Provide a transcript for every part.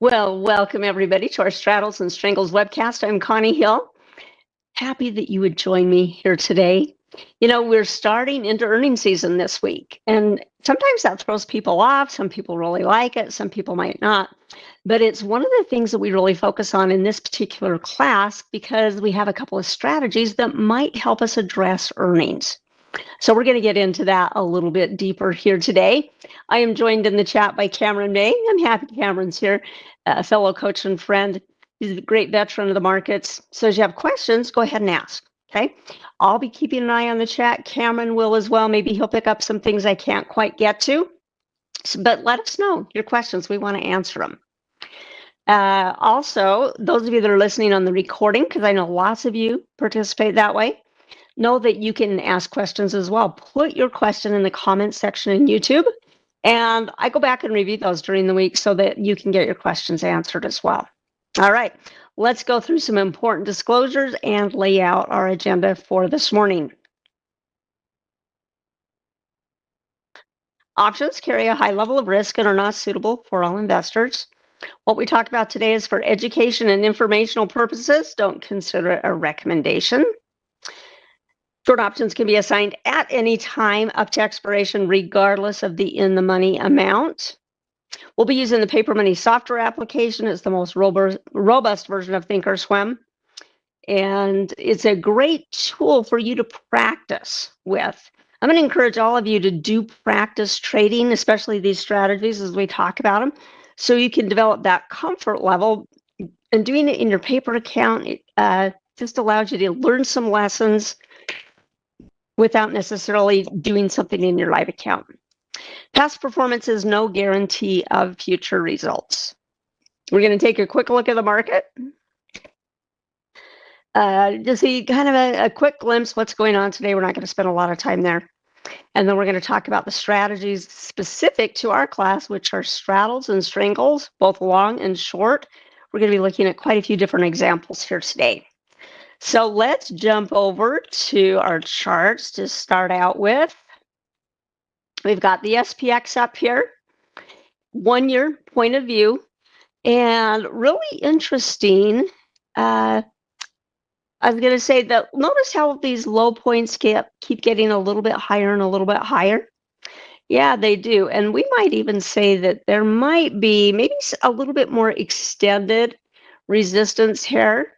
Well, welcome everybody to our Straddles and Strangles webcast. I'm Connie Hill. Happy that you would join me here today. You know, we're starting into earnings season this week, and sometimes that throws people off. Some people really like it, some people might not. But it's one of the things that we really focus on in this particular class because we have a couple of strategies that might help us address earnings. So we're going to get into that a little bit deeper here today. I am joined in the chat by Cameron May. I'm happy Cameron's here, a fellow coach and friend. He's a great veteran of the markets. So as you have questions, go ahead and ask, okay? I'll be keeping an eye on the chat. Cameron will as well. Maybe he'll pick up some things I can't quite get to. But let us know your questions. We want to answer them. Also, those of you that are listening on the recording, because I know lots of you participate that way, know that you can ask questions as well. Put your question in the comments section in YouTube, and I go back and review those during the week so that you can get your questions answered as well. All right, let's go through some important disclosures and lay out our agenda for this morning. Options carry a high level of risk and are not suitable for all investors. What we talk about today is for education and informational purposes. Don't consider it a recommendation. Short options can be assigned at any time up to expiration, regardless of the in-the-money amount. We'll be using the paper money software application. It's the most robust version of Thinkorswim. And it's a great tool for you to practice with. I'm going to encourage all of you to do practice trading, especially these strategies as we talk about them, so you can develop that comfort level. And doing it in your paper account just allows you to learn some lessons without necessarily doing something in your live account. Past performance is no guarantee of future results. We're going to take a quick look at the market. Just see kind of a quick glimpse what's going on today. We're not going to spend a lot of time there. And then we're going to talk about the strategies specific to our class, which are straddles and strangles, both long and short. We're going to be looking at quite a few different examples here today. So let's jump over to our charts to start out with. We've got the SPX up here, 1 year point of view, and really interesting. I was going to say that notice how these low points keep getting a little bit higher and a little bit higher. Yeah, they do. And we might even say that there might be maybe a little bit more extended resistance here.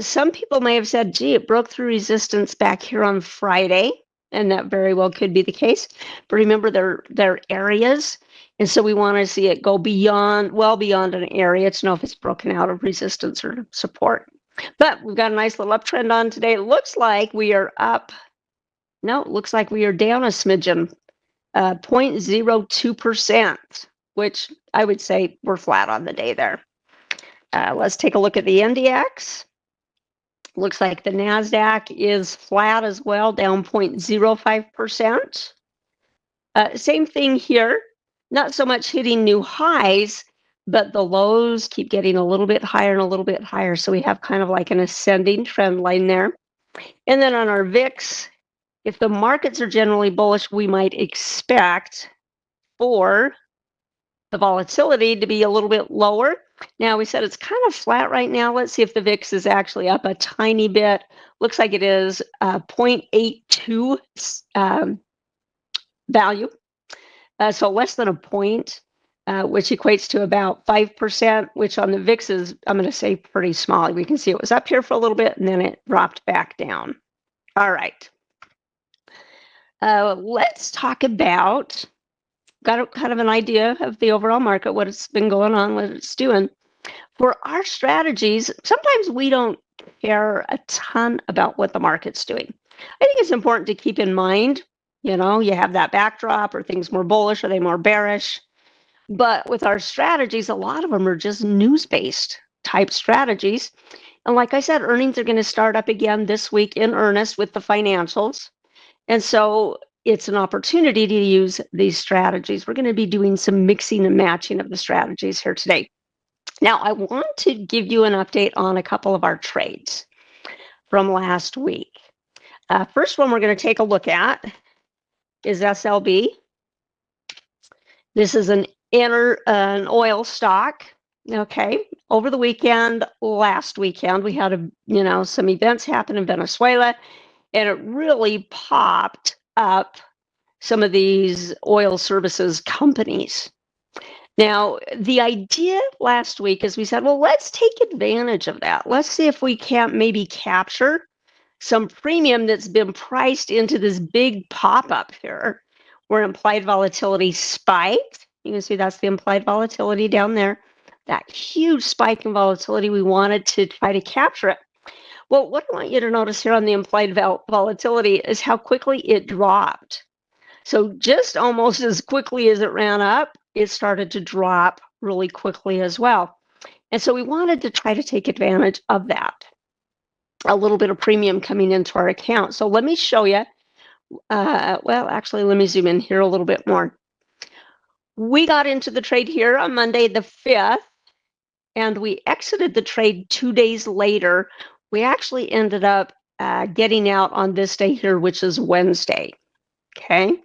Some people may have said, gee, it broke through resistance back here on Friday, and that very well could be the case. But remember, they're areas, and so we want to see it go beyond, well beyond an area to know if it's broken out of resistance or support. But we've got a nice little uptrend on today. It looks like we are up. No, it looks like we are down a smidgen, 0.02%, which I would say we're flat on the day there. Let's take a look at the NDX. Looks like the NASDAQ is flat as well, down 0.05%. Same thing here, not so much hitting new highs, but the lows keep getting a little bit higher and a little bit higher. So we have kind of like an ascending trend line there. And then on our VIX, if the markets are generally bullish, we might expect for the volatility to be a little bit lower. Now, we said it's kind of flat right now. Let's see if the VIX is actually up a tiny bit. Looks like it is 0.82 value. So less than a point, which equates to about 5%, which on the VIX is, I'm going to say, pretty small. We can see it was up here for a little bit, and then it dropped back down. All right. Let's talk about, got kind of an idea of the overall market, what it's been going on, what it's doing. For our strategies, sometimes we don't care a ton about what the market's doing. I think it's important to keep in mind, you know, you have that backdrop, or things more bullish, are they more bearish? But with our strategies, a lot of them are just news-based type strategies. And like I said, earnings are going to start up again this week in earnest with the financials. And so it's an opportunity to use these strategies. We're going to be doing some mixing and matching of the strategies here today. Now, I want to give you an update on a couple of our trades from last week. First one we're going to take a look at is SLB. This is an oil stock. Okay. Over the weekend, last weekend, we had some events happen in Venezuela, and it really popped up some of these oil services companies. Now, the idea last week is we said, well, let's take advantage of that. Let's see if we can't maybe capture some premium that's been priced into this big pop-up here where implied volatility spiked. You can see that's the implied volatility down there. That huge spike in volatility, we wanted to try to capture it. Well, what I want you to notice here on the implied volatility is how quickly it dropped. So just almost as quickly as it ran up, it started to drop really quickly as well. And so we wanted to try to take advantage of that. A little bit of premium coming into our account. So let me show you. Well, actually, let me zoom in here a little bit more. We got into the trade here on Monday the 5th, and we exited the trade 2 days later. We actually ended up getting out on this day here, which is Wednesday. Okay.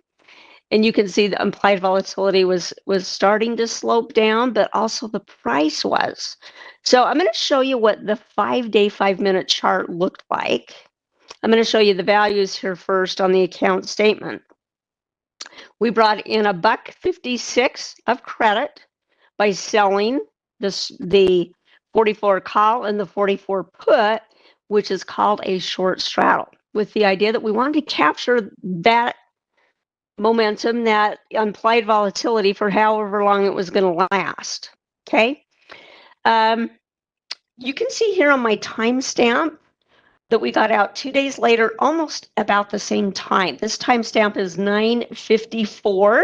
And you can see the implied volatility was starting to slope down, but also the price was. So I'm going to show you what the 5-day, 5-minute chart looked like. I'm going to show you the values here first on the account statement. We brought in $1.56 of credit by selling the 44 call and the 44 put, which is called a short straddle, with the idea that we wanted to capture that momentum, that implied volatility for however long it was going to last. Okay. You can see here on my timestamp that we got out 2 days later, almost about the same time. This timestamp is 9:54.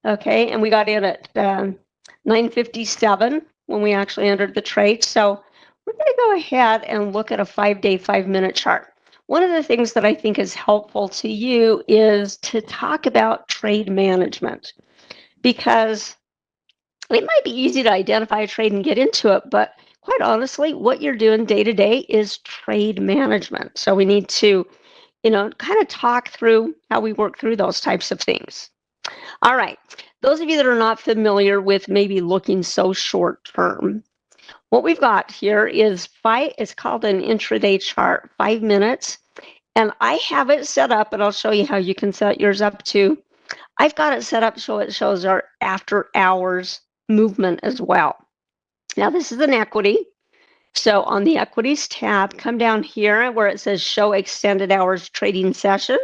Okay, and we got in at 9:57 when we actually entered the trade. So we're going to go ahead and look at a 5-day, 5-minute chart. One of the things that I think is helpful to you is to talk about trade management, because it might be easy to identify a trade and get into it, but quite honestly, what you're doing day to day is trade management. So we need to, kind of talk through how we work through those types of things. All right. Those of you that are not familiar with maybe looking so short term, what we've got here is it's called an intraday chart, 5 minutes. And I have it set up, and I'll show you how you can set yours up too. I've got it set up so it shows our after hours movement as well. Now, this is an equity. So on the equities tab, come down here where it says show extended hours trading session.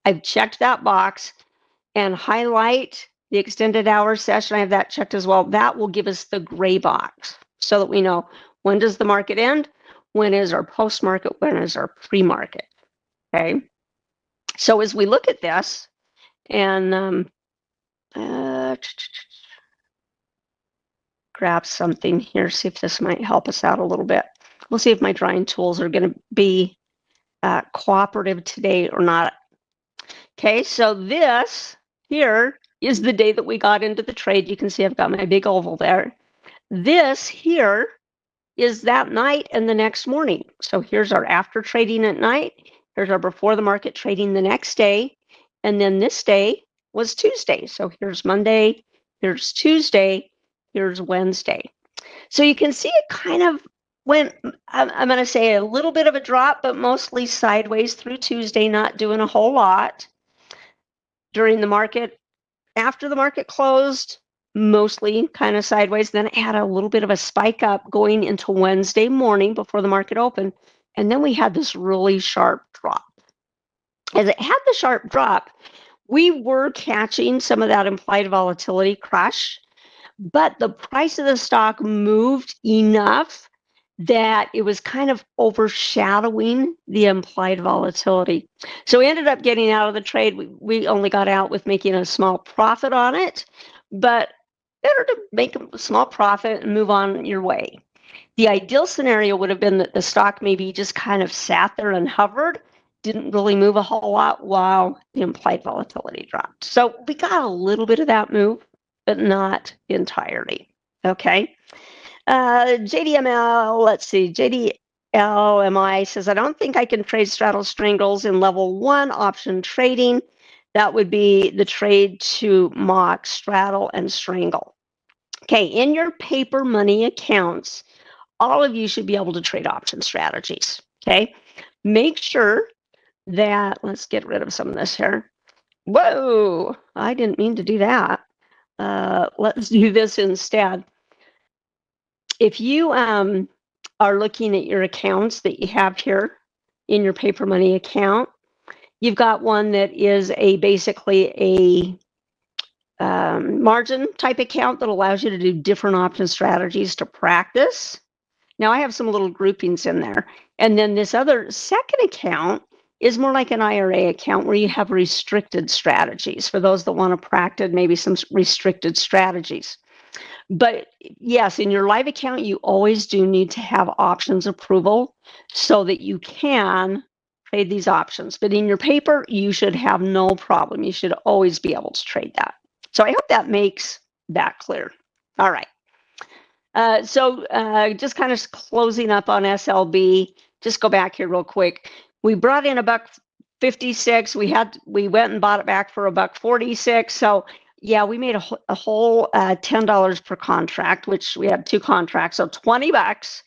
I've checked that box and highlight the extended hours session. I have that checked as well. That will give us the gray box so that we know when does the market end, when is our post-market, when is our pre-market. Okay. So as we look at this, and grab something here, see if this might help us out a little bit. We'll see if my drawing tools are going to be cooperative today or not. Okay, so this here is the day that we got into the trade. You can see I've got my big oval there. This here is that night and the next morning. So here's our after trading at night. Here's our before the market trading the next day. And then this day was Tuesday. So here's Monday, here's Tuesday, here's Wednesday. So you can see it kind of went, I'm going to say a little bit of a drop, but mostly sideways through Tuesday, not doing a whole lot. During the market, after the market closed, mostly kind of sideways. Then it had a little bit of a spike up going into Wednesday morning before the market opened. And then we had this really sharp drop. As it had the sharp drop, we were catching some of that implied volatility crush, but the price of the stock moved enough that it was kind of overshadowing the implied volatility. So we ended up getting out of the trade. We only got out with making a small profit on it, but better to make a small profit and move on your way. The ideal scenario would have been that the stock maybe just kind of sat there and hovered, didn't really move a whole lot while the implied volatility dropped. So we got a little bit of that move, but not entirely. Okay. JDML, let's see, JDLMI says, I don't think I can trade Straddles Strangles in level 1 option trading. That would be the trade to mock Straddle and Strangle. Okay, in your paper money accounts, all of you should be able to trade option strategies. Okay, make sure that, let's get rid of some of this here. Whoa, I didn't mean to do that. Let's do this instead. If you are looking at your accounts that you have here in your paper money account, you've got one that is basically a margin type account that allows you to do different option strategies to practice. Now I have some little groupings in there. And then this other second account is more like an IRA account where you have restricted strategies for those that want to practice maybe some restricted strategies. But yes, in your live account, you always do need to have options approval so that you can trade these options. But in your paper, you should have no problem. You should always be able to trade that. So I hope that makes that clear. All right. So just kind of closing up on SLB, just go back here real quick. We brought in $1.56. We went and bought it back for $1.46. So yeah, we made a whole $10 per contract, which we had 2 contracts, so $20.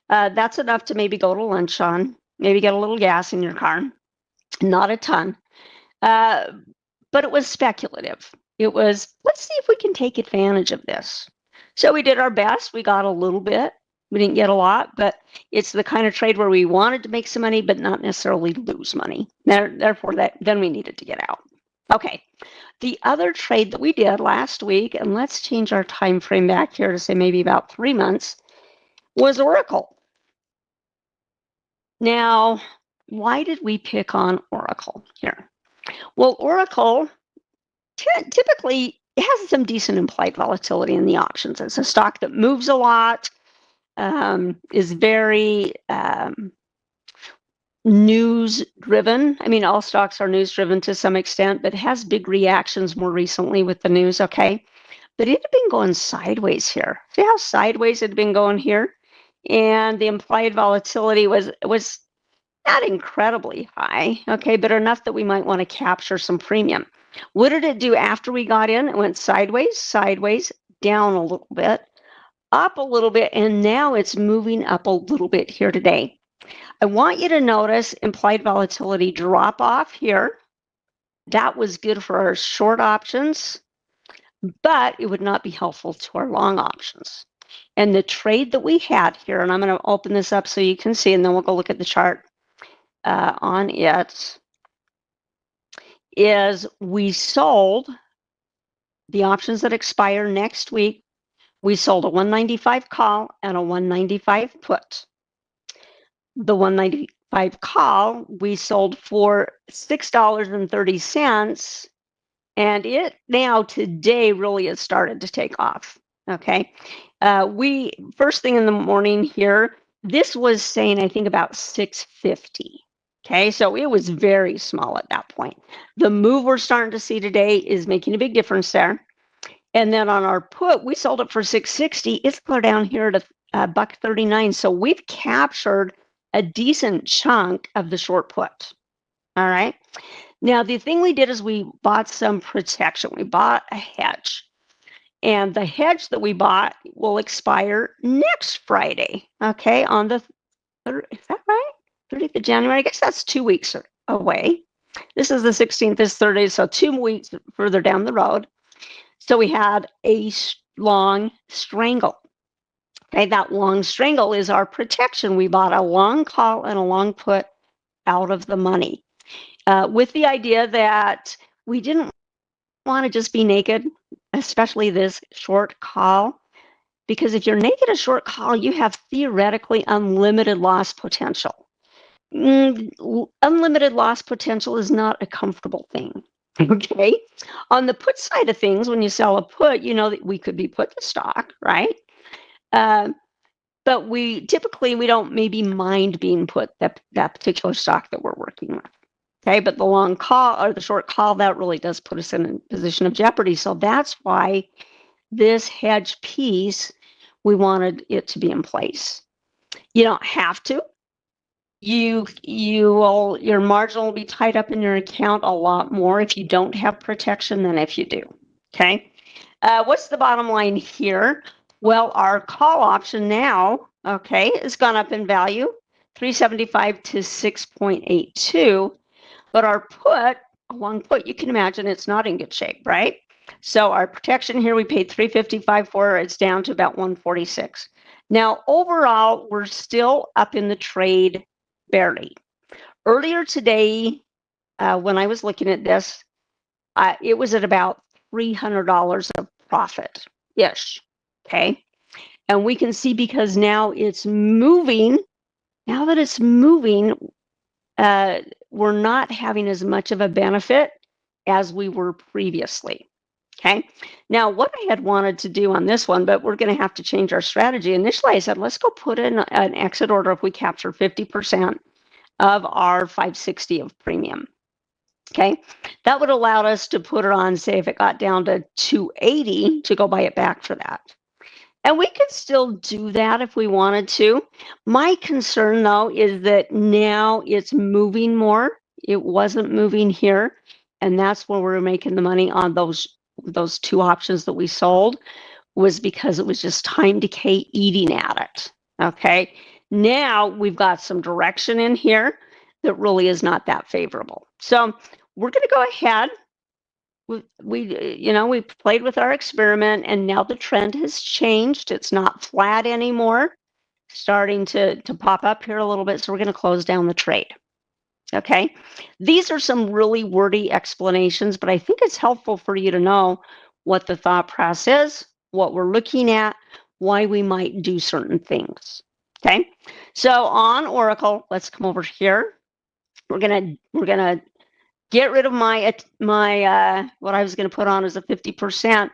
That's enough to maybe go to lunch on, maybe get a little gas in your car. Not a ton, but it was speculative. It was, let's see if we can take advantage of this. So we did our best. We got a little bit. We didn't get a lot, but it's the kind of trade where we wanted to make some money, but not necessarily lose money. Therefore, then we needed to get out. Okay. The other trade that we did last week, and let's change our time frame back here to say maybe about 3 months, was Oracle. Now, why did we pick on Oracle here? Well, Oracle typically has some decent implied volatility in the options. It's a stock that moves a lot, is very news driven. I mean, all stocks are news driven to some extent, but has big reactions more recently with the news. Okay. But it had been going sideways here. See how sideways it had been going here? And the implied volatility was not incredibly high, okay, but enough that we might want to capture some premium. What did it do after we got in? It went sideways, sideways, down a little bit, up a little bit, and now it's moving up a little bit here today. I want you to notice implied volatility drop off here. That was good for our short options, but it would not be helpful to our long options. And the trade that we had here, and I'm going to open this up so you can see, and then we'll go look at the chart on it, is we sold the options that expire next week. We sold a 195 call and a 195 put. The 195 call we sold for $6.30, and it now today really has started to take off. Okay, we first thing in the morning here, this was saying I think about 650. Okay, so it was very small at that point. The move we're starting to see today is making a big difference there. And then on our put, we sold it for 660. It's clear down here to $1.39. So we've captured a decent chunk of the short put. All right. Now, the thing we did is we bought some protection. We bought a hedge. And the hedge that we bought will expire next Friday. Okay, on the 3rd, is that right? 30th of January. I guess that's 2 weeks away. This is the 16th, this Thursday, so 2 weeks further down the road. So we had a long strangle. Okay, that long strangle is our protection. We bought a long call and a long put out of the money with the idea that we didn't want to just be naked, especially this short call, because if you're naked a short call, you have theoretically unlimited loss potential. Unlimited loss potential is not a comfortable thing. Okay. On the put side of things, when you sell a put, you know that we could be put the stock, right? But we don't maybe mind being put that particular stock that we're working with. Okay, but the long call or the short call, that really does put us in a position of jeopardy. So that's why this hedge piece, we wanted it to be in place. You don't have to. Your margin will be tied up in your account a lot more if you don't have protection than if you do. Okay. What's the bottom line here? Well, our call option now, okay, has gone up in value, 375 to 6.82. But our put, a long put, you can imagine it's not in good shape, right? So our protection here, we paid 355 for, it's down to about 146. Now, overall, we're still up in the trade barely. Earlier today, when I was looking at this, it was at about $300 of profit-ish, okay? And we can see because now it's moving, now that it's moving, we're not having as much of a benefit as we were previously. Okay. Now, what I had wanted to do on this one, but we're going to have to change our strategy. Initially, I said, let's go put in an exit order if we capture 50% of our 560 of premium. Okay. That would allow us to put it on, say, if it got down to 280, to go buy it back for that. And we could still do that if we wanted to. My concern, though, is that now it's moving more. It wasn't moving here. And that's where we're making the money on those two options that we sold, was because it was just time decay eating at it. Okay. Now we've got some direction in here that really is not that favorable. So we're going to go ahead. We played with our experiment, and now the trend has changed. It's not flat anymore, starting to pop up here a little bit. So we're going to close down the trade. Okay, these are some really wordy explanations, but I think it's helpful for you to know what the thought process is, what we're looking at, why we might do certain things. Okay, so on Oracle, let's come over here. We're gonna get rid of my what I was going to put on as a 50%.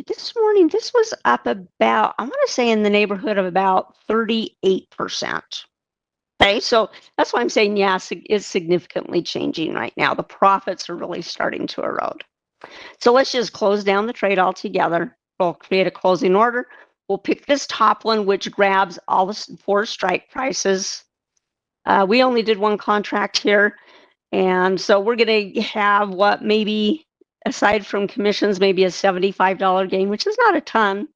This morning, this was up about, I want to say, in the neighborhood of about 38%. Okay, so that's why I'm saying, yes, it's significantly changing right now. The profits are really starting to erode. So let's just close down the trade altogether. We'll create a closing order. We'll pick this top one, which grabs all the 4 strike prices. We only did 1 contract here. And so we're going to have what, maybe, aside from commissions, maybe a $75 gain, which is not a ton.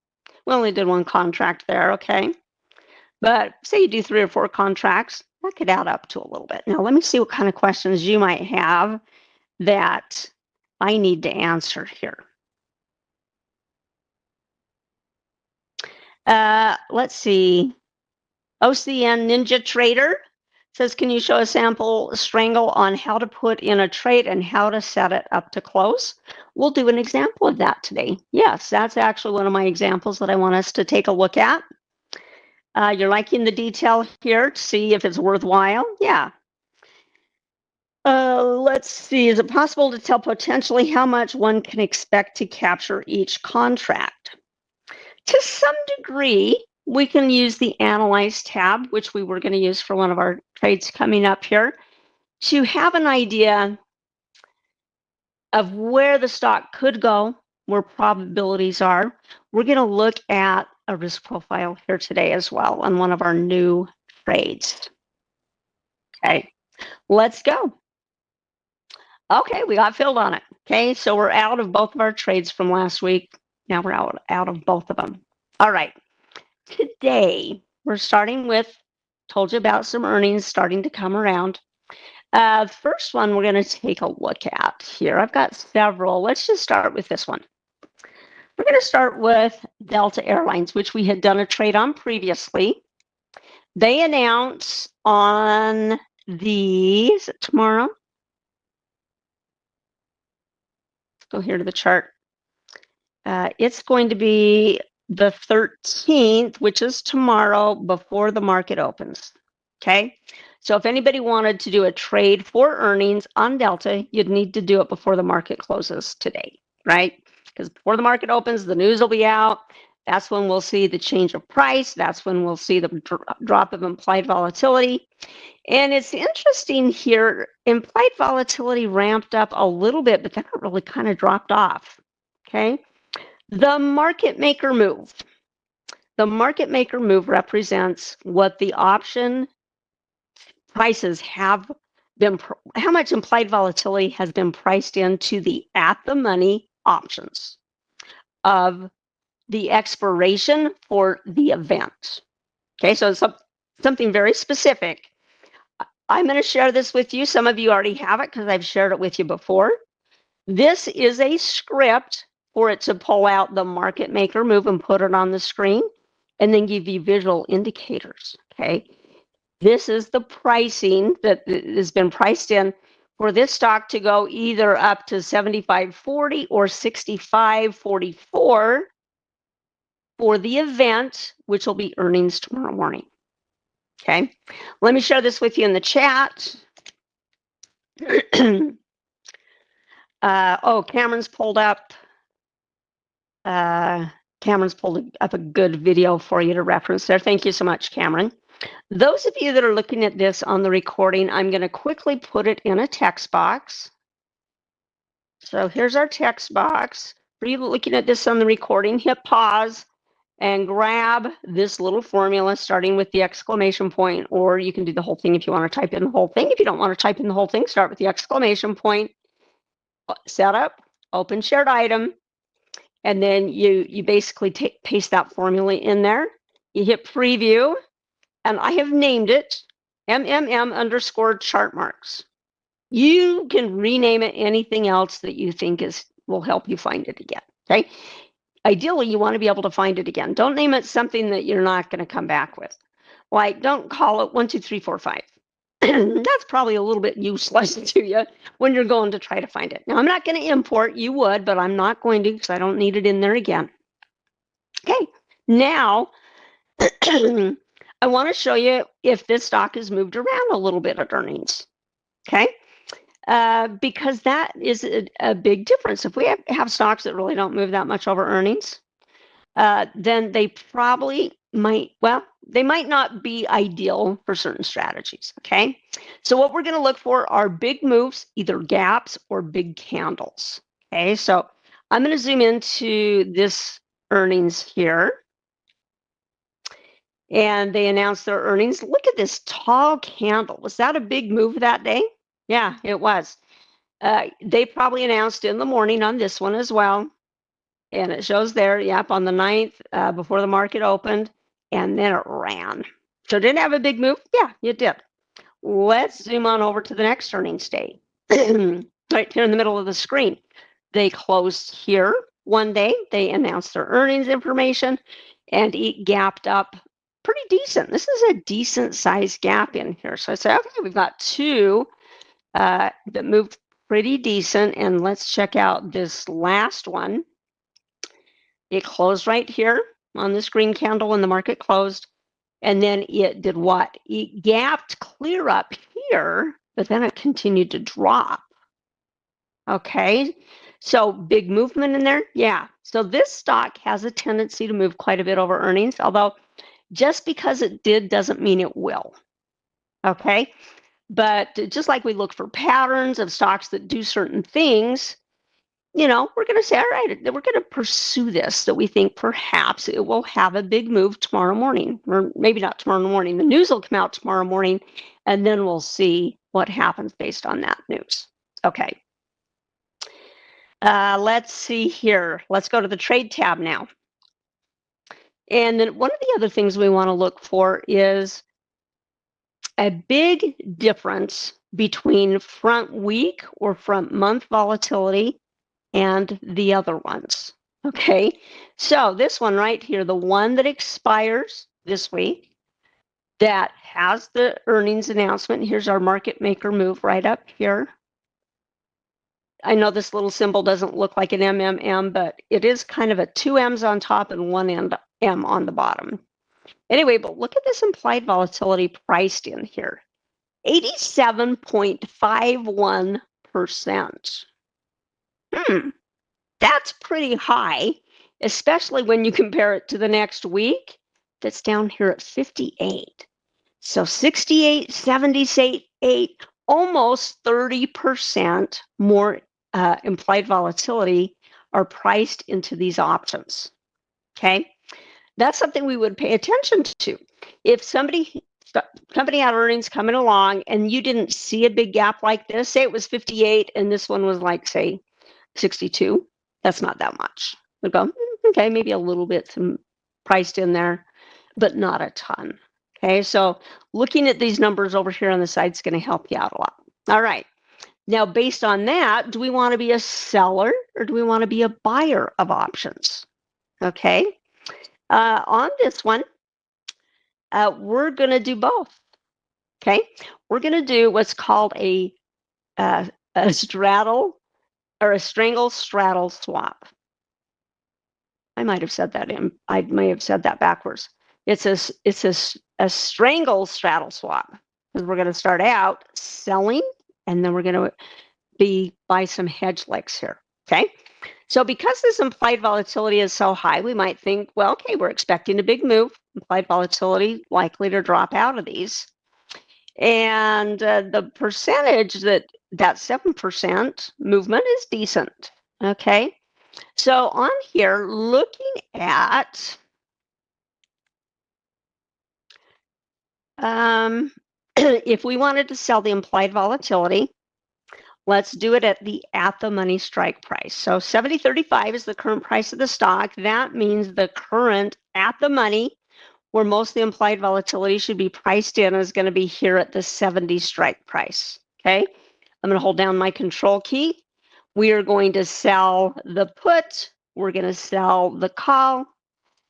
We only did 1 contract there, okay? But say you do 3 or 4 contracts, that could add up to a little bit. Now, let me see what kind of questions you might have that I need to answer here. Let's see. OCN Ninja Trader says, can you show a sample strangle on how to put in a trade and how to set it up to close? We'll do an example of that today. Yes, that's actually one of my examples that I want us to take a look at. You're liking the detail here to see if it's worthwhile? Yeah. Let's see. Is it possible to tell potentially how much one can expect to capture each contract? To some degree, we can use the Analyze tab, which we were going to use for one of our trades coming up here, to have an idea of where the stock could go, where probabilities are. We're going to look at a risk profile here today as well on one of our new trades. Okay, let's go. Okay, we got filled on it. Okay, so we're out of both of our trades from last week. Now we're out of both of them. All right, today we're starting with, told you about some earnings starting to come around. First one we're going to take a look at here. I've got several. Let's just start with this one. We're going to start with Delta Airlines, which we had done a trade on previously. They announce on the, is it tomorrow? Let's go here to the chart. It's going to be the 13th, which is tomorrow, before the market opens. Okay, so if anybody wanted to do a trade for earnings on Delta, you'd need to do it before the market closes today, right? Because before the market opens, the news will be out. That's when we'll see the change of price. That's when we'll see the drop of implied volatility. And it's interesting here, implied volatility ramped up a little bit, but then it really kind of dropped off. Okay, the market maker move. The market maker move represents what the option prices have been, how much implied volatility has been priced into the at the money options. of the expiration for the event. Okay, so it's something very specific. I'm going to share this with you. Some of you already have it because I've shared it with you before. This is a script for it to pull out the market maker move and put it on the screen and then give you visual indicators. Okay, this is the pricing that has been priced in for this stock to go either up to 75.40 or 65.44 for the event, which will be earnings tomorrow morning. Okay, let me share this with you in the chat. Oh, Cameron's pulled up. Cameron's pulled up a good video for you to reference there. Thank you so much, Cameron. Those of you that are looking at this on the recording, I'm going to quickly put it in a text box. So here's our text box. For you looking at this on the recording, hit pause and grab this little formula starting with the exclamation point, or you can do the whole thing if you want to type in the whole thing. If you don't want to type in the whole thing, start with the exclamation point. Setup, open shared item, and then you basically paste that formula in there. You hit preview, and I have named it MMM_chart marks. You can rename it anything else that you think will help you find it again. Okay. Ideally, you want to be able to find it again. Don't name it something that you're not going to come back with. Like, don't call it 1, 2, 3, 4, 5. That's probably a little bit useless to you when you're going to try to find it. Now, I'm not going to import. You would, but I'm not going to because I don't need it in there again. Okay. Now, I want to show you if this stock has moved around a little bit at earnings. Okay. Because that is a big difference. If we have stocks that really don't move that much over earnings, then they probably might, well, they might not be ideal for certain strategies, okay? So what we're going to look for are big moves, either gaps or big candles, okay? So I'm going to zoom into this earnings here. And they announced their earnings. Look at this tall candle. Was that a big move that day? Yeah, it was. They probably announced in the morning on this one as well. And it shows there, yep, on the 9th before the market opened. And then it ran. So did it have a big move? Yeah, it did. Let's zoom on over to the next earnings day. Right here in the middle of the screen. They closed here one day. They announced their earnings information. And it gapped up pretty decent. This is a decent sized gap in here. So I say, okay, we've got two that moved pretty decent. And let's check out this last one. It closed right here on this green candle when the market closed. And then it did what? It gapped clear up here, but then it continued to drop. Okay, so big movement in there. Yeah, so this stock has a tendency to move quite a bit over earnings, although just because it did doesn't mean it will. Okay, but just like we look for patterns of stocks that do certain things, you know, we're going to say, all right, we're going to pursue this, that we think perhaps it will have a big move tomorrow morning, or maybe not tomorrow morning. The news will come out tomorrow morning, and then we'll see what happens based on that news. Okay. Let's see here. Let's go to the trade tab now. And then one of the other things we want to look for is a big difference between front week or front month volatility and the other ones. Okay, so this one right here, the one that expires this week, that has the earnings announcement. Here's our market maker move right up here. I know this little symbol doesn't look like an MMM, but it is kind of a 2 M's on top and 1 M on the bottom. Anyway, but look at this implied volatility priced in here. 87.51%. That's pretty high, especially when you compare it to the next week. That's down here at 58. So 68, 78, almost 30% more implied volatility are priced into these options. Okay, that's something we would pay attention to. If company had earnings coming along and you didn't see a big gap like this, say it was 58 and this one was like, say, 62, that's not that much. We'd go, Okay, maybe a little bit priced in there, but not a ton. Okay, so looking at these numbers over here on the side is going to help you out a lot. All right. Now, based on that, do we want to be a seller or do we want to be a buyer of options? Okay. On this one, we're going to do both. Okay. We're going to do what's called a straddle or a strangle straddle swap. I might have said that I may have said that backwards. It's a strangle straddle swap because we're going to start out selling and then we're going to buy some hedge legs here. Okay. So because this implied volatility is so high, we might think, well, okay, we're expecting a big move. Implied volatility likely to drop out of these. And the percentage that 7% movement is decent. Okay. So on here, looking at if we wanted to sell the implied volatility, let's do it at the money strike price. So 70.35 is the current price of the stock. That means the current at the money, where most of the implied volatility should be priced in, is going to be here at the 70 strike price. Okay. I'm going to hold down my control key. We are going to sell the put. We're going to sell the call.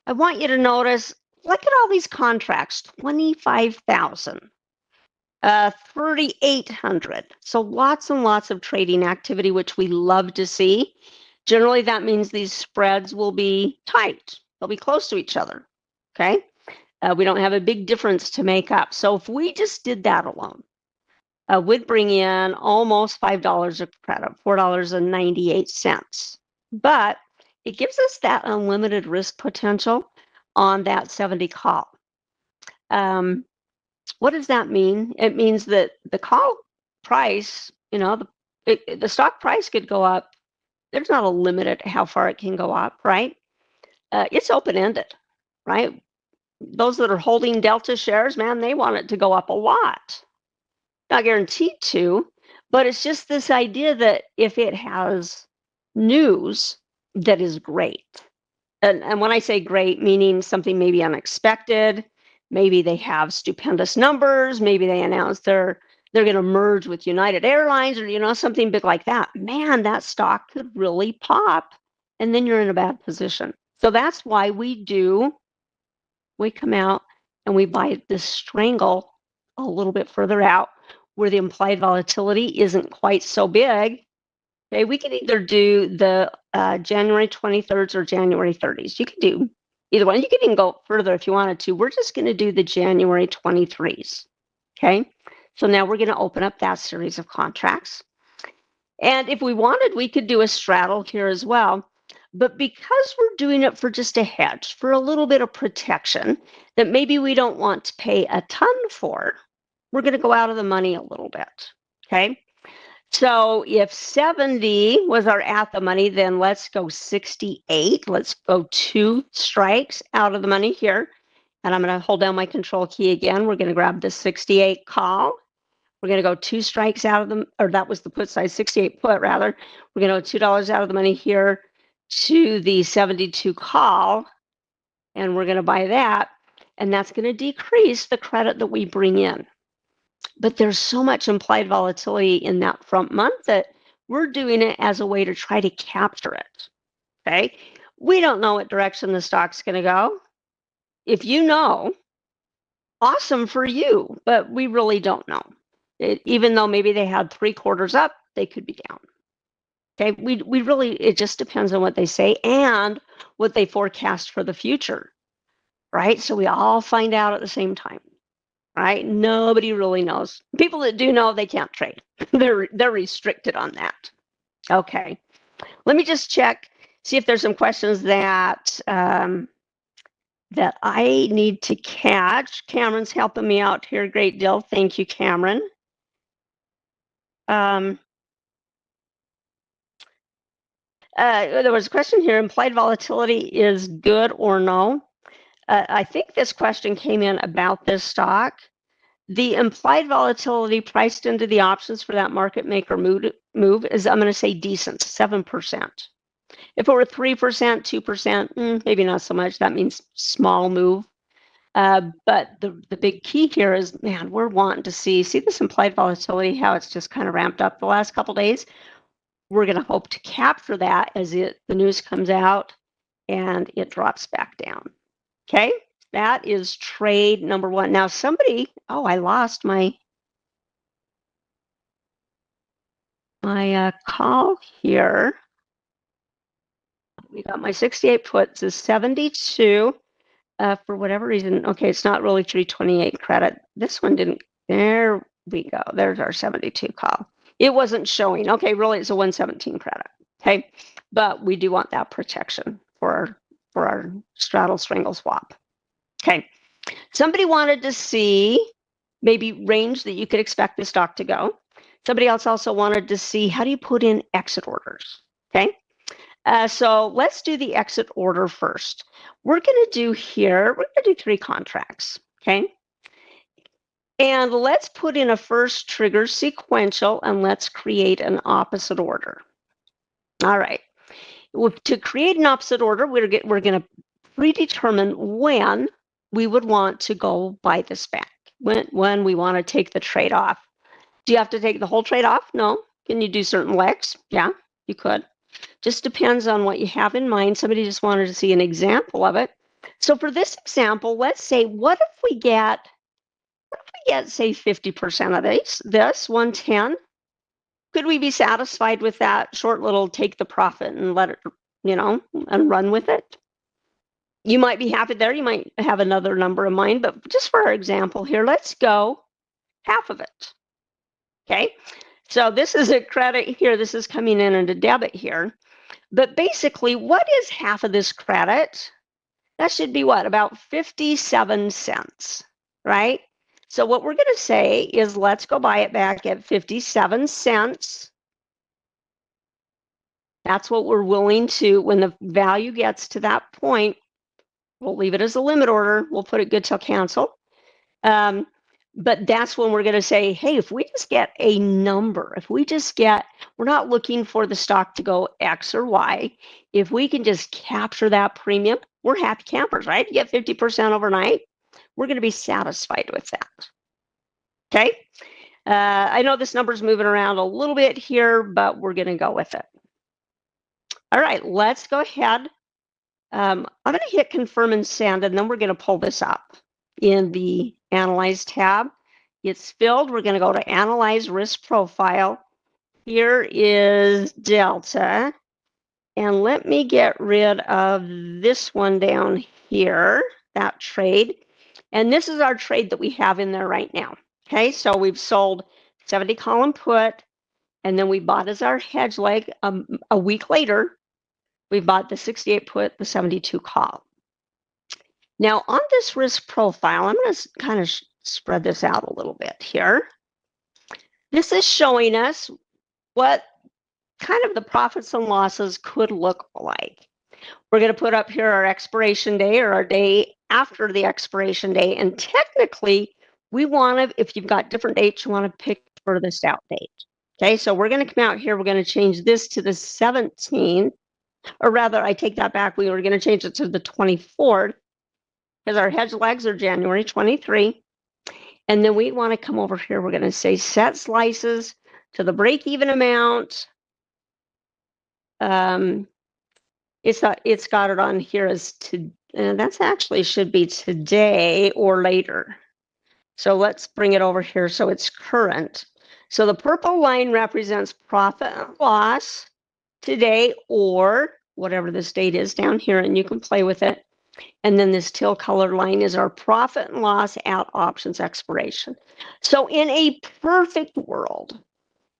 I want you to notice, look at all these contracts, 25,000, 3,800. So lots and lots of trading activity, which we love to see. Generally, that means these spreads will be tight. They'll be close to each other. Okay. We don't have a big difference to make up. So if we just did that alone, we'd bring in almost $5 of credit, $4.98. But it gives us that unlimited risk potential on that 70 call. What does that mean? It means that the call price, the stock price could go up. There's not a limit at how far it can go up, right? It's open-ended, right? Those that are holding Delta shares, man, they want it to go up a lot. Not guaranteed to, but it's just this idea that if it has news that is great, and when I say great, meaning something maybe unexpected, maybe they have stupendous numbers, maybe they announce they're going to merge with United Airlines or something big like that, man, that stock could really pop, and then you're in a bad position. So that's why we come out and we buy this strangle a little bit further out where the implied volatility isn't quite so big. Okay, we can either do the January 23rd or January 30s. You can do either one. You can even go further if you wanted to. We're just going to do the January 23s. Okay, so now we're going to open up that series of contracts. And if we wanted, we could do a straddle here as well. But because we're doing it for just a hedge, for a little bit of protection that maybe we don't want to pay a ton for, we're going to go out of the money a little bit. Okay. So if 70 was our at the money, then let's go 68. Let's go 2 strikes out of the money here. And I'm going to hold down my control key again. We're going to grab the 68 call. We're going to go 2 strikes out of them, or that was the put side, 68 put rather. We're going to go $2 out of the money here to the 72 call. And we're going to buy that. And that's going to decrease the credit that we bring in. But there's so much implied volatility in that front month that we're doing it as a way to try to capture it. Okay. We don't know what direction the stock's going to go. If you know, awesome for you, but we really don't know. Even though maybe they had 3 quarters up, they could be down. Okay. We really, it just depends on what they say and what they forecast for the future. Right. So we all find out at the same time. Right? Nobody really knows. People that do know, they can't trade. They're restricted on that. Okay. Let me just check, see if there's some questions that that I need to catch. Cameron's helping me out here a great deal. Thank you, Cameron. There was a question here, implied volatility is good or no? I think this question came in about this stock. The implied volatility priced into the options for that market maker move is, I'm going to say, decent, 7%. If it were 3%, 2%, maybe not so much. That means small move. But the big key here is, man, we're wanting to see this implied volatility, how it's just kind of ramped up the last couple days. We're going to hope to capture that as the news comes out and it drops back down. Okay, that is trade number one. Now somebody, I lost my call here. We got my 68 puts is 72 for whatever reason. Okay, it's not really 328 credit. This one didn't. There we go. There's our 72 call. It wasn't showing. Okay, really, it's a 117 credit. Okay, but we do want that protection for our Straddle Strangle Swap. Okay, somebody wanted to see maybe range that you could expect the stock to go. Somebody else also wanted to see how do you put in exit orders. Okay, so let's do the exit order first. We're going to do 3 contracts. Okay, and let's put in a first trigger sequential and let's create an opposite order. All right. To create an opposite order, we're going to predetermine when we would want to go buy this back, when we want to take the trade off. Do you have to take the whole trade off? No. Can you do certain legs? Yeah, you could. Just depends on what you have in mind. Somebody just wanted to see an example of it. So for this example, let's say, what if we get say 50% of this 110? Could we be satisfied with that short little take the profit and let it, and run with it? You might be happy there. You might have another number in mind, but just for our example here, let's go half of it. Okay, so this is a credit here. This is coming in and a debit here. But basically, what is half of this credit? That should be what? About 57 cents, right? So what we're going to say is let's go buy it back at 57 cents. That's what we're willing to, when the value gets to that point, we'll leave it as a limit order. We'll put it good till cancel. But that's when we're going to say, hey, if we just get a number, we're not looking for the stock to go X or Y. If we can just capture that premium, we're happy campers, right? You get 50% overnight. We're going to be satisfied with that. Okay. I know this number's moving around a little bit here, but we're going to go with it. All right, let's go ahead. I'm going to hit confirm and send, and then we're going to pull this up in the Analyze tab. It's filled. We're going to go to Analyze Risk Profile. Here is Delta. And let me get rid of this one down here, that trade. And this is our trade that we have in there right now. Okay, so we've sold 70 column put, and then we bought as our hedge leg a week later. We bought the 68 put, the 72 call. Now on this risk profile, I'm going to kind of spread this out a little bit here. This is showing us what kind of the profits and losses could look like. We're going to put up here our expiration day or our day after the expiration day. And technically, we want to, if you've got different dates, you want to pick the furthest out date. Okay, so we're going to come out here. We're going to change this to the 17th. Or rather, I take that back. We were going to change it to the 24th because our hedge legs are January 23. And then we want to come over here. We're going to say set slices to the break-even amount. It's got it on here as that's actually should be today or later. So let's bring it over here so it's current. So the purple line represents profit and loss today or whatever this date is down here, and you can play with it. And then this teal color line is our profit and loss at options expiration. So in a perfect world,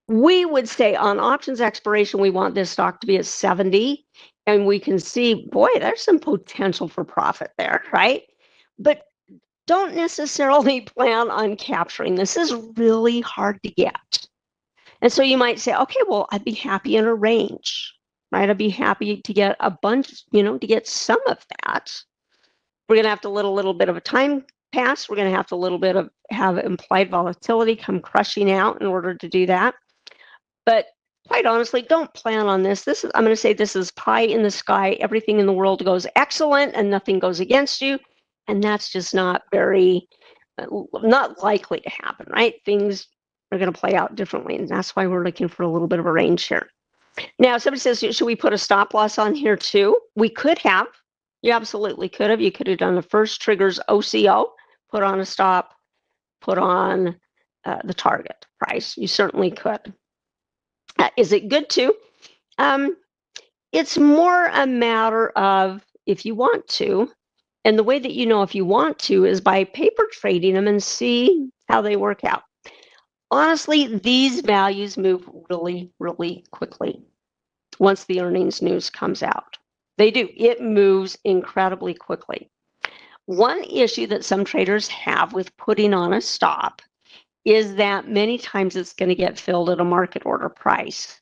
we would say on options expiration, we want this stock to be at 70. And we can see, boy, there's some potential for profit there, right? But don't necessarily plan on capturing. This is really hard to get. And so you might say, okay, well, I'd be happy in a range, right? I'd be happy to get a bunch, to get some of that. We're going to have to let a little bit of a time pass. We're going to have to have implied volatility come crushing out in order to do that. But quite honestly, don't plan on this. I'm going to say this is pie in the sky. Everything in the world goes excellent and nothing goes against you. And that's just not not likely to happen, right? Things are going to play out differently. And that's why we're looking for a little bit of a range here. Now, somebody says, should we put a stop loss on here too? We could have. You absolutely could have. You could have done the first triggers OCO, put on a stop, put on the target price. You certainly could. Is it good to? It's more a matter of if you want to. And the way that you know if you want to is by paper trading them and see how they work out. Honestly, these values move really, really quickly once the earnings news comes out. They do. It moves incredibly quickly. One issue that some traders have with putting on a stop is that many times it's going to get filled at a market order price.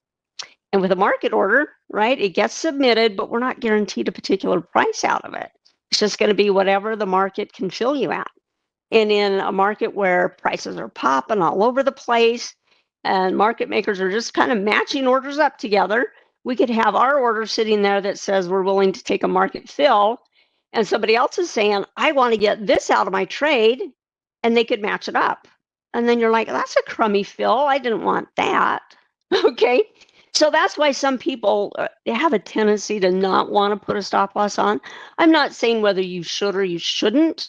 And with a market order, right, it gets submitted, but we're not guaranteed a particular price out of it. It's just going to be whatever the market can fill you at. And in a market where prices are popping all over the place and market makers are just kind of matching orders up together, we could have our order sitting there that says we're willing to take a market fill, and somebody else is saying, I want to get this out of my trade, and they could match it up. And then you're like, that's a crummy fill. I didn't want that. Okay. So that's why some people have a tendency to not want to put a stop loss on. I'm not saying whether you should or you shouldn't,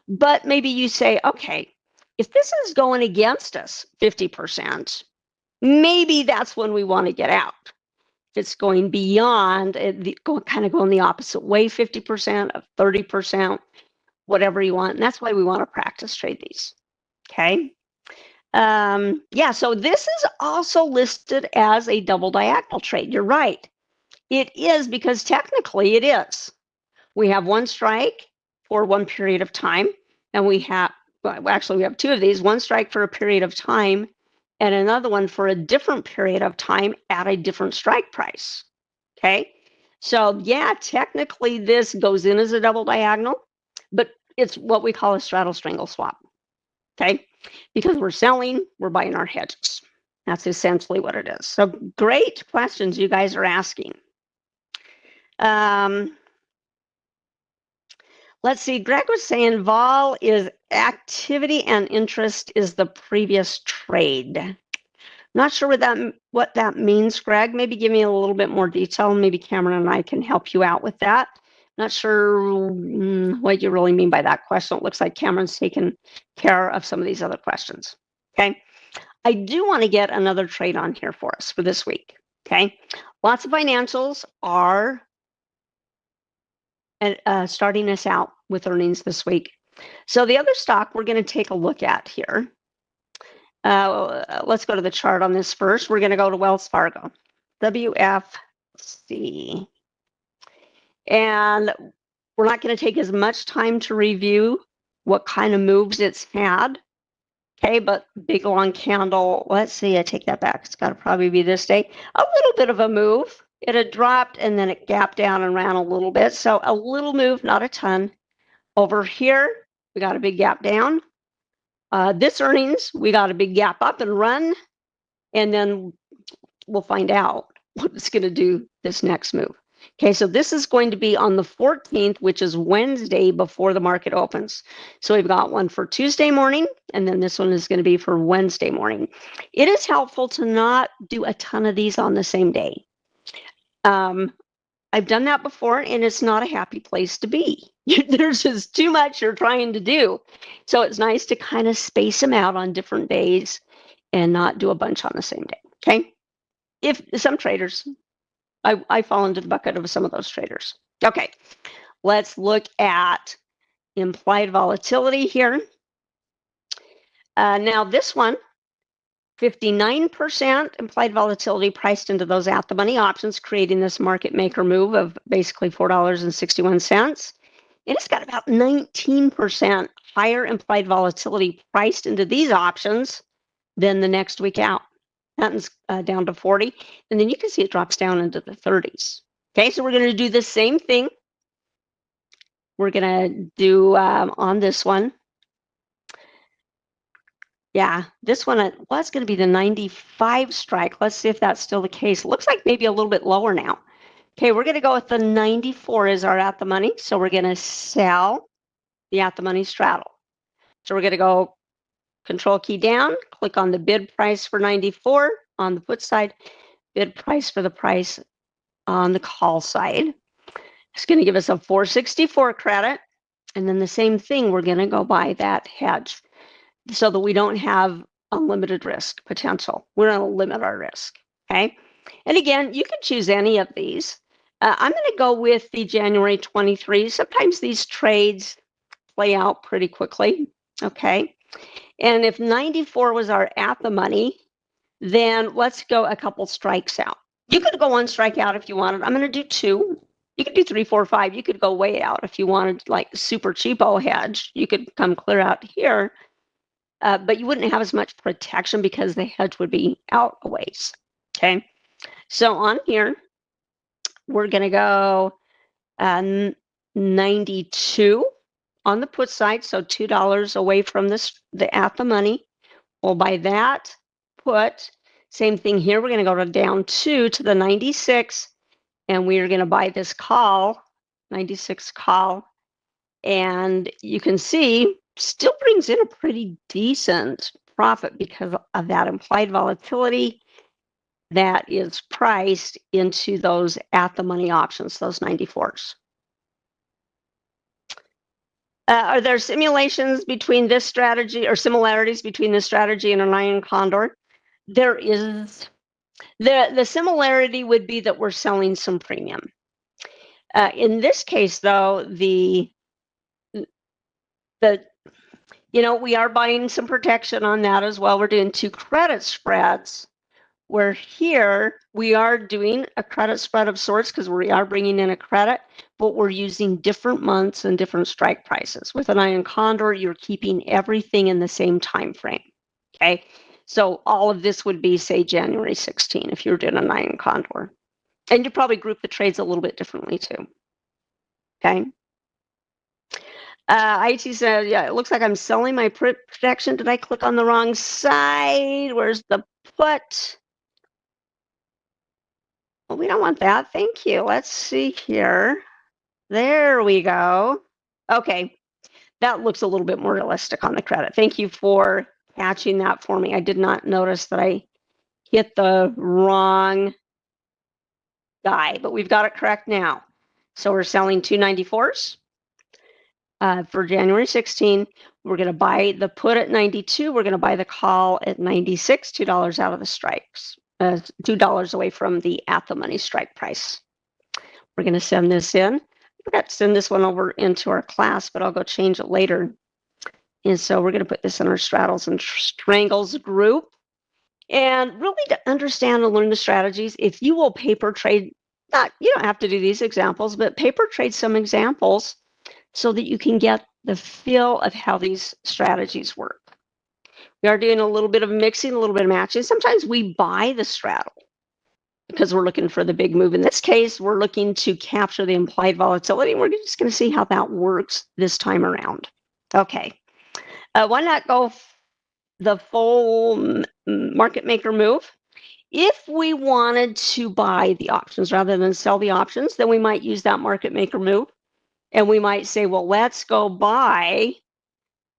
but maybe you say, okay, if this is going against us 50%, maybe that's when we want to get out. If it's going beyond, kind of going the opposite way, 50%, of 30%, whatever you want. And that's why we want to practice trade these. Okay. Yeah, so this is also listed as a double diagonal trade. You're right. It is, because technically it is. We have one strike for one period of time, and we have two of these, one strike for a period of time and another one for a different period of time at a different strike price. Okay, so yeah, technically this goes in as a double diagonal, but it's what we call a straddle strangle swap. Okay, because we're selling, we're buying our hedges. That's essentially what it is. So great questions you guys are asking. Let's see, Greg was saying vol is activity and interest is the previous trade. Not sure what that means, Greg. Maybe give me a little bit more detail. Maybe Cameron and I can help you out with that. Not sure what you really mean by that question. It looks like Cameron's taken care of some of these other questions. Okay. I do want to get another trade on here for us for this week. Okay. Lots of financials are starting us out with earnings this week. So the other stock we're going to take a look at here. Let's go to the chart on this first. We're going to go to Wells Fargo, WFC. And we're not going to take as much time to review what kind of moves it's had. Okay, but big long candle. Let's see, I take that back. It's got to probably be this day. A little bit of a move. It had dropped and then it gapped down and ran a little bit. So a little move, not a ton. Over here, we got a big gap down. This earnings, we got a big gap up and run. And then we'll find out what it's going to do this next move. Okay, so this is going to be on the 14th, which is Wednesday before the market opens. So we've got one for Tuesday morning, and then this one is going to be for Wednesday morning. It is helpful to not do a ton of these on the same day. I've done that before, and it's not a happy place to be. There's just too much you're trying to do. So it's nice to kind of space them out on different days and not do a bunch on the same day, okay? If some traders, I fall into the bucket of some of those traders. Okay, let's look at implied volatility here. Now this one, 59% implied volatility priced into those at the money options, creating this market maker move of basically $4.61. It's got about 19% higher implied volatility priced into these options than the next week out. That's down to 40. And then you can see it drops down into the 30s. Okay, so we're going to do the same thing. We're going to do on this one. Yeah, this one was going to be the 95 strike. Let's see if that's still the case. Looks like maybe a little bit lower now. Okay, we're going to go with the 94 as our at the money. So we're going to sell the at the money straddle. So we're going to go control key down, click on the bid price for 94 on the put side, bid price for the price on the call side. It's going to give us a 464 credit. And then the same thing, we're going to go buy that hedge so that we don't have unlimited risk potential. We're going to limit our risk, okay? And again, you can choose any of these. I'm going to go with the January 23. Sometimes these trades play out pretty quickly, okay? And if 94 was our at the money, then let's go a couple strikes out. You could go one strike out if you wanted. I'm going to do two. You could do 3, 4, 5. You could go way out if you wanted like super cheapo hedge. You could come clear out here, but you wouldn't have as much protection because the hedge would be out a ways. Okay, so on here, we're going to go 92 on the put side, so $2 away from the at the money. We'll buy that put. Same thing here. We're going to go to down 2 to the 96. And we are going to buy this call, 96 call. And you can see still brings in a pretty decent profit because of that implied volatility that is priced into those at the money options, those 94s. Are there simulations between this strategy or similarities between this strategy and an iron condor? There is. The similarity would be that we're selling some premium. In this case, though, we are buying some protection on that as well. We're doing 2 credit spreads, where here we are doing a credit spread of sorts because we are bringing in a credit, but we're using different months and different strike prices. With an iron condor, you're keeping everything in the same time frame. Okay. So all of this would be, say, January 16, if you're doing an iron condor. And you probably group the trades a little bit differently, too. Okay. IT said, yeah, it looks like I'm selling my protection. Did I click on the wrong side? Where's the put? Well, we don't want that. Thank you. Let's see here. There we go. Okay. That looks a little bit more realistic on the credit. Thank you for catching that for me. I did not notice that I hit the wrong guy, but we've got it correct now. So we're selling 294s for January 16. We're going to buy the put at 92. We're going to buy the call at 96, $2 out of the strikes, $2 away from the at the money strike price. We're going to send this in. I forgot to send this one over into our class, but I'll go change it later. And so we're going to put this in our Straddles and Strangles group. And really to understand and learn the strategies, if you will paper trade, you don't have to do these examples, but paper trade some examples so that you can get the feel of how these strategies work. We are doing a little bit of mixing, a little bit of matching. Sometimes we buy the straddle because we're looking for the big move. In this case, we're looking to capture the implied volatility. We're just going to see how that works this time around. Okay. Why not go the full market maker move? If we wanted to buy the options rather than sell the options, then we might use that market maker move. And we might say, well, let's go buy.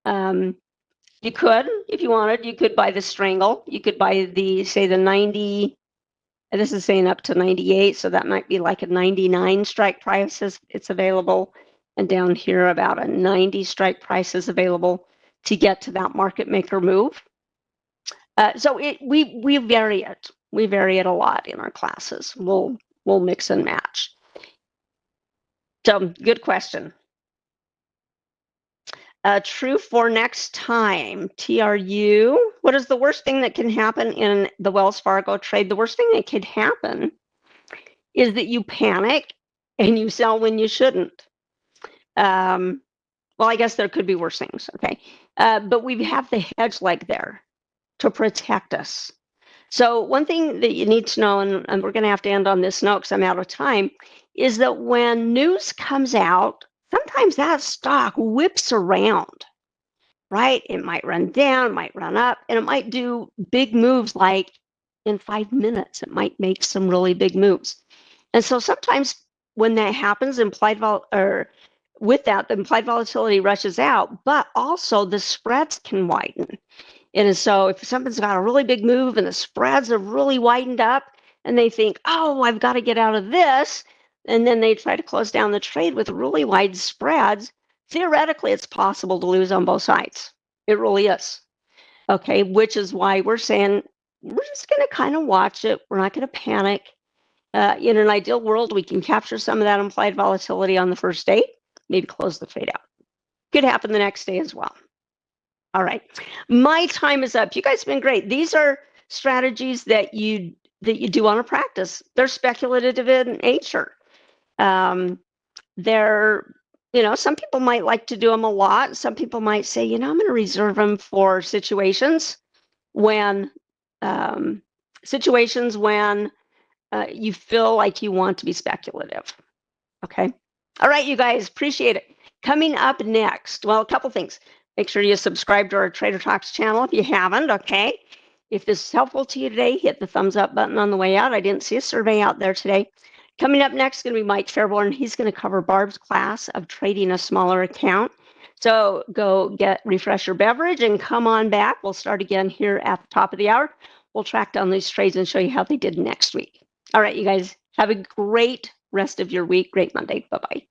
You could, if you wanted, you could buy the strangle. You could buy the 90. This is saying up to 98, so that might be like a 99 strike price it's available. And down here, about a 90 strike price is available to get to that market maker move. So we vary it. We vary it a lot in our classes. We'll mix and match. So good question. True for next time. TRU. What is the worst thing that can happen in the Wells Fargo trade? The worst thing that could happen is that you panic and you sell when you shouldn't. Well, I guess there could be worse things. Okay. But we have the hedge leg there to protect us. So one thing that you need to know, and we're going to have to end on this note because I'm out of time, is that when news comes out, sometimes that stock whips around. right? It might run down, might run up, and it might do big moves like in 5 minutes. It might make some really big moves. And so sometimes when that happens, the implied volatility rushes out, but also the spreads can widen. And so if something's got a really big move and the spreads are really widened up and they think, oh, I've got to get out of this, and then they try to close down the trade with really wide spreads, theoretically, it's possible to lose on both sides. It really is. Okay, which is why we're saying we're just going to kind of watch it. We're not going to panic. In an ideal world, we can capture some of that implied volatility on the first day, maybe close the trade out. Could happen the next day as well. All right, my time is up. You guys have been great. These are strategies that you do on a practice. They're speculative in nature. They're, some people might like to do them a lot. Some people might say, I'm going to reserve them for situations when you feel like you want to be speculative. Okay. All right, you guys, appreciate it. Coming up next, well, a couple things. Make sure you subscribe to our Trader Talks channel if you haven't, okay? If this is helpful to you today, hit the thumbs up button on the way out. I didn't see a survey out there today. Coming up next is going to be Mike Fairborn. He's going to cover Barb's class of trading a smaller account. So go refresh your beverage and come on back. We'll start again here at the top of the hour. We'll track down these trades and show you how they did next week. All right, you guys, have a great rest of your week. Great Monday. Bye-bye.